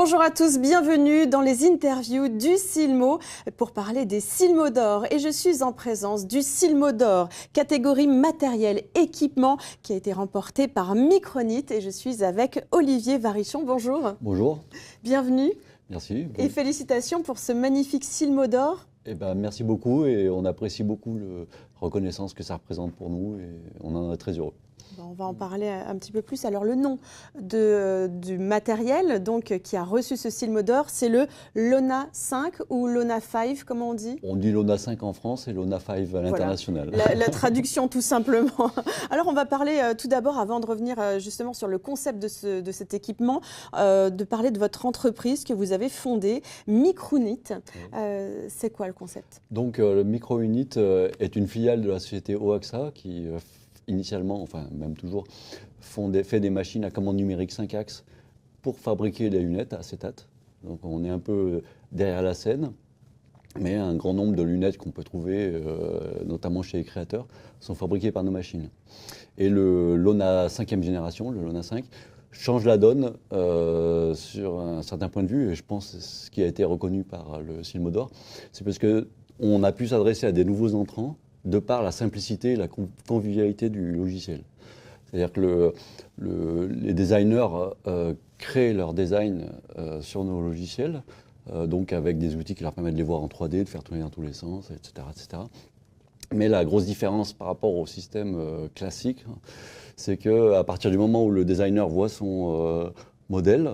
Bonjour à tous, bienvenue dans les interviews du Silmo pour parler des Silmo d'or. Et je suis en présence du Silmo d'or, catégorie matériel équipement, qui a été remporté par Micronit. Et je suis avec Olivier Varichon. Bonjour. Bonjour. Bienvenue. Merci. Et félicitations pour ce magnifique Silmo d'or. Merci beaucoup et on apprécie beaucoup la reconnaissance que ça représente pour nous et on en est très heureux. On va en parler un petit peu plus. Alors le nom du matériel donc, qui a reçu ce Silmo d'or, c'est le Lona 5 ou Lona 5, comment on dit? On dit Lona 5 en France et Lona 5 à l'international. Voilà, la traduction tout simplement. Alors on va parler tout d'abord, avant de revenir justement sur le concept de cet équipement, de parler de votre entreprise que vous avez fondée, Micronit. C'est quoi le concept? Donc le Micronit est une filiale de la société Oaxa qui initialement, enfin même toujours, fait des machines à commande numérique 5 axes pour fabriquer des lunettes à acétate. Donc on est un peu derrière la scène, mais un grand nombre de lunettes qu'on peut trouver, notamment chez les créateurs, sont fabriquées par nos machines. Et le Lona 5e génération, le Lona 5, change la donne sur un certain point de vue, et je pense que ce qui a été reconnu par le Silmo d'or, c'est parce qu'on a pu s'adresser à des nouveaux entrants de par la simplicité et la convivialité du logiciel. C'est-à-dire que les designers créent leur design sur nos logiciels, donc avec des outils qui leur permettent de les voir en 3D, de faire tourner dans tous les sens, etc., etc. Mais la grosse différence par rapport au système classique, c'est qu'à partir du moment où le designer voit son modèle,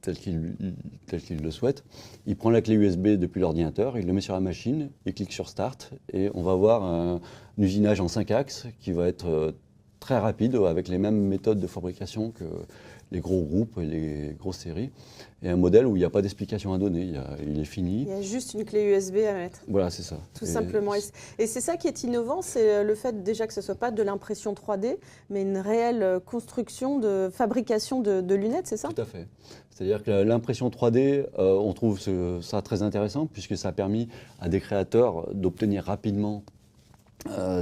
tel qu'il le souhaite, il prend la clé USB depuis l'ordinateur, il le met sur la machine, il clique sur Start et on va voir un usinage en 5 axes qui va être très rapide avec les mêmes méthodes de fabrication que les gros groupes et les grosses séries. Et un modèle où il n'y a pas d'explication à donner, il est fini. Il y a juste une clé USB à mettre. Voilà, c'est ça. Tout simplement. Et c'est ça qui est innovant, c'est le fait déjà que ce ne soit pas de l'impression 3D, mais une réelle construction de fabrication de lunettes, c'est ça? Tout à fait. C'est-à-dire que l'impression 3D, on trouve ça très intéressant puisque ça a permis à des créateurs d'obtenir rapidement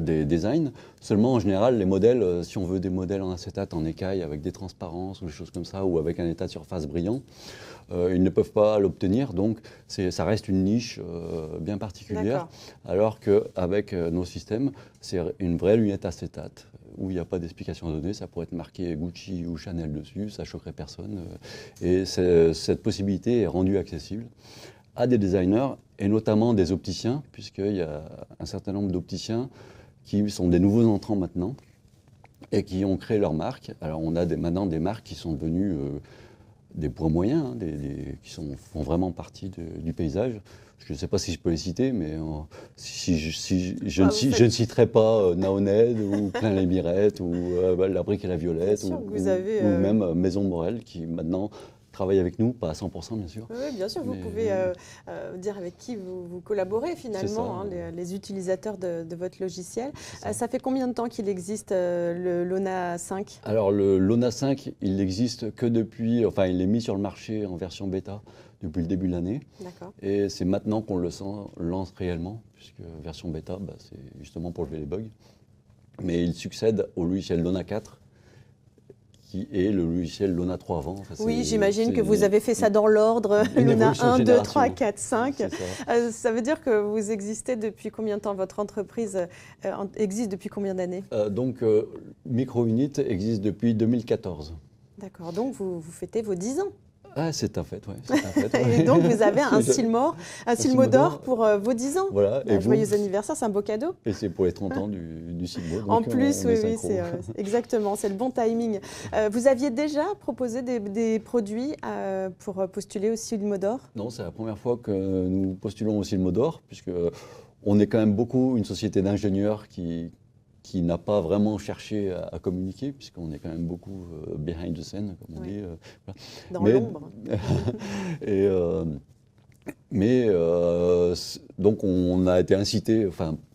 des designs. Seulement, en général, les modèles, si on veut des modèles en acétate, en écaille, avec des transparences ou des choses comme ça, ou avec un état de surface brillant, ils ne peuvent pas l'obtenir. Donc, ça reste une niche bien particulière. Alors qu'avec nos systèmes, c'est une vraie lunette acétate où il n'y a pas d'explication à donner. Ça pourrait être marqué Gucci ou Chanel dessus, ça ne choquerait personne. Et cette possibilité est rendue accessible à des designers et notamment des opticiens, puisqu'il y a un certain nombre d'opticiens qui sont des nouveaux entrants maintenant et qui ont créé leur marque. Alors on a maintenant des marques qui sont devenues des poids moyens, hein, qui font vraiment partie du paysage. Je ne sais pas si je peux les citer, mais je ne citerai pas Naoned ou Klein les Mirettes ou La Brique et la Violette ou même Maison Morel qui maintenant travaille avec nous, pas à 100% bien sûr. Oui, bien sûr, vous pouvez dire avec qui vous collaborez finalement, ça, les utilisateurs de votre logiciel. Ça fait combien de temps qu'il existe le Lona 5? Alors le Lona 5, il n'existe que depuis, enfin il est mis sur le marché en version bêta depuis le début de l'année. D'accord. Et c'est maintenant qu'on le lance réellement, puisque version bêta, c'est justement pour lever les bugs. Mais il succède au logiciel Lona 4, qui est le logiciel Lona 3 avant. Enfin, oui, j'imagine que vous avez fait ça dans l'ordre, Lona 1, 2, 3, 4, 5. Ça veut dire que vous existez depuis combien de temps? Votre entreprise existe depuis combien d'années? Micronit existe depuis 2014. D'accord, donc vous fêtez vos 10 ans. Ah, c'est un fait, oui. Ouais. Et donc, vous avez un Silmo d'or pour vos 10 ans. Voilà. Et joyeux anniversaire, c'est un beau cadeau. Et c'est pour les 30 ans du Silmo. En plus, oui, c'est exactement, c'est le bon timing. Vous aviez déjà proposé des produits pour postuler au Silmo d'or? Non, c'est la première fois que nous postulons au Silmo d'or, puisque on est quand même beaucoup une société d'ingénieurs qui n'a pas vraiment cherché à communiquer, puisqu'on est quand même beaucoup behind the scene, comme on dit. Dans l'ombre. Donc on a été incité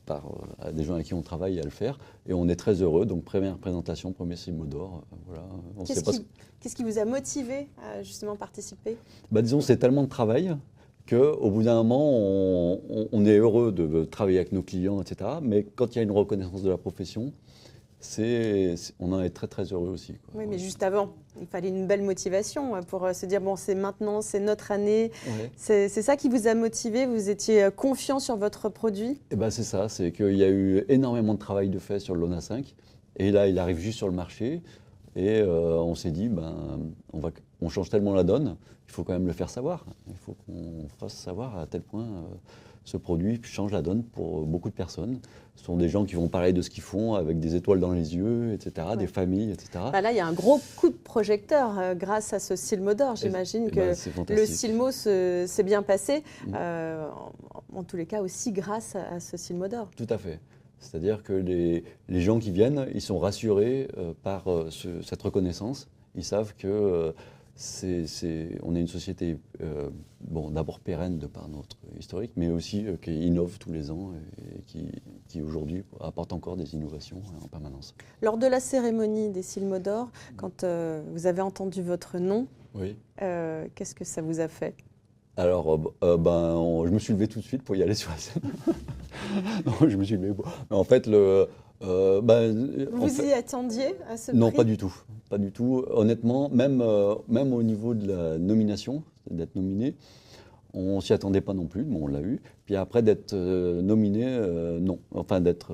par des gens avec qui on travaille à le faire, et on est très heureux. Donc première présentation, premier Silmo d'or. Voilà. Qu'est-ce qui vous a motivé à justement participer? Disons, c'est tellement de travail qu'au bout d'un moment, on est heureux de travailler avec nos clients, etc. Mais quand il y a une reconnaissance de la profession, on en est très très heureux aussi, quoi. Oui, mais juste avant, il fallait une belle motivation pour se dire, bon, c'est maintenant, c'est notre année. Ouais. C'est ça qui vous a motivé? Vous étiez confiant sur votre produit? Et ben c'est ça, c'est qu'il y a eu énormément de travail de fait sur le Lona 5. Et là, il arrive juste sur le marché. Et on s'est dit, on change tellement la donne, il faut quand même le faire savoir. Il faut qu'on fasse savoir à tel point ce produit change la donne pour beaucoup de personnes. Ce sont des gens qui vont parler de ce qu'ils font avec des étoiles dans les yeux, etc., Ouais. des familles, etc. Là, il y a un gros coup de projecteur grâce à ce Silmo d'or. J'imagine que c'est le fantastique. Silmo s'est bien passé, en tous les cas aussi grâce à ce Silmo d'or. Tout à fait. C'est-à-dire que les gens qui viennent, ils sont rassurés par cette reconnaissance. Ils savent que on est une société d'abord pérenne de par notre historique, mais aussi qui innove tous les ans et qui aujourd'hui apporte encore des innovations en permanence. Lors de la cérémonie des Silmo d'or, quand vous avez entendu votre nom, Oui. qu'est-ce que ça vous a fait? Alors, je me suis levé tout de suite pour y aller sur la scène. Non, je me suis levé. En fait, Vous y attendiez à ce non, prix? pas du tout. Pas du tout. Honnêtement, même au niveau de la nomination, d'être nominé, on s'y attendait pas non plus. Bon, on l'a eu. Puis après, d'être nominé, non. Enfin, d'être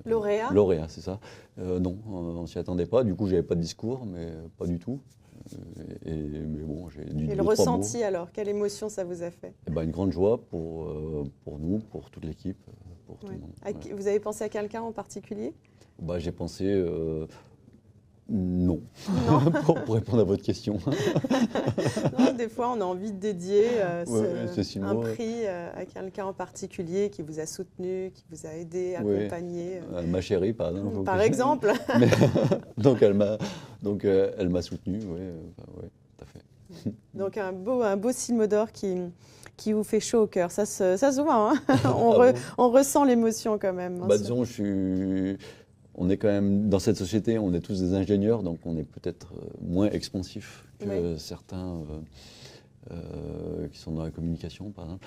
Lauréat? lauréat, c'est ça. Non, on s'y attendait pas. Du coup, j'avais pas de discours, mais pas du tout. Mais bon, j'ai dit Et le deux, trois mots. ressenti alors? Quelle émotion ça vous a fait? Eh ben, une grande joie pour nous, pour toute l'équipe, pour tout Ouais. le monde. Ouais. Vous avez pensé à quelqu'un en particulier? J'ai pensé non, Non. pour répondre à votre question. Non, des fois, on a envie de dédier ce Silmo, un prix à quelqu'un en particulier qui vous a soutenu, qui vous a aidé, accompagné. Ma chérie, par exemple. Par exemple. Mais, donc elle m'a soutenu, oui, tout à fait. Donc un beau Silmo d'or qui vous fait chaud au cœur. Ça se voit, hein. On ressent l'émotion quand même. Disons, on est quand même, dans cette société, on est tous des ingénieurs, donc on est peut-être moins expansifs que certains qui sont dans la communication, par exemple.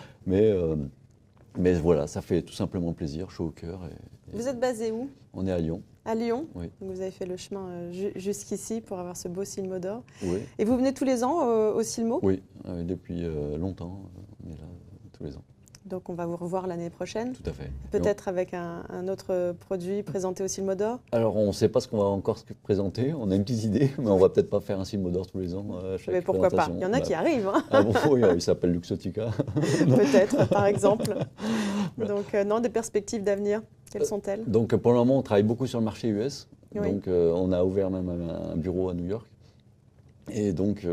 Mais voilà, ça fait tout simplement plaisir, chaud au cœur. Vous êtes basé où? On est à Lyon. À Lyon. Oui. Donc vous avez fait le chemin jusqu'ici pour avoir ce beau Silmo d'or. Oui. Et vous venez tous les ans au Silmo? Oui, depuis longtemps, on est là tous les ans. Donc on va vous revoir l'année prochaine. Tout à fait. Peut-être avec un autre produit présenté au Silmo d'or? Alors on ne sait pas ce qu'on va encore présenter, on a une petite idée, mais on va peut-être pas faire un Silmo d'or tous les ans à chaque Mais pourquoi pas? présentation. Il y en a qui arrivent. Hein. Ah bon, oui, il s'appelle Luxotica. Peut-être, par exemple. Donc non, des perspectives d'avenir, quelles sont-elles? Donc pour le moment, on travaille beaucoup sur le marché US. Oui. Donc on a ouvert même un bureau à New York. Et donc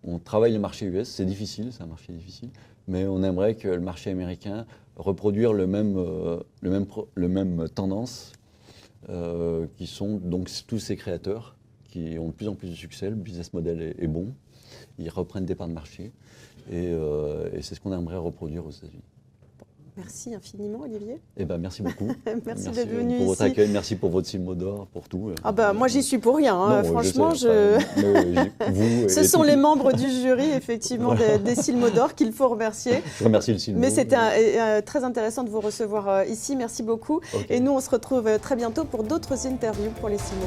on travaille le marché US, c'est difficile, c'est un marché difficile. Mais on aimerait que le marché américain reproduire le même tendance, qui sont donc tous ces créateurs qui ont de plus en plus de succès, le business model est bon, ils reprennent des parts de marché et c'est ce qu'on aimerait reproduire aux États-Unis. Merci infiniment, Olivier. Eh ben, merci beaucoup. Merci d'être venu pour votre ici. accueil, merci pour votre Silmo d'or, pour tout. Moi, j'y suis pour rien. Hein. Non, Franchement, sais, vous ce sont les membres du jury, effectivement, des Silmo d'or qu'il faut remercier. Je remercie le Silmo. Mais c'était très intéressant de vous recevoir ici. Merci beaucoup. Okay. Et nous, on se retrouve très bientôt pour d'autres interviews pour les Silmo.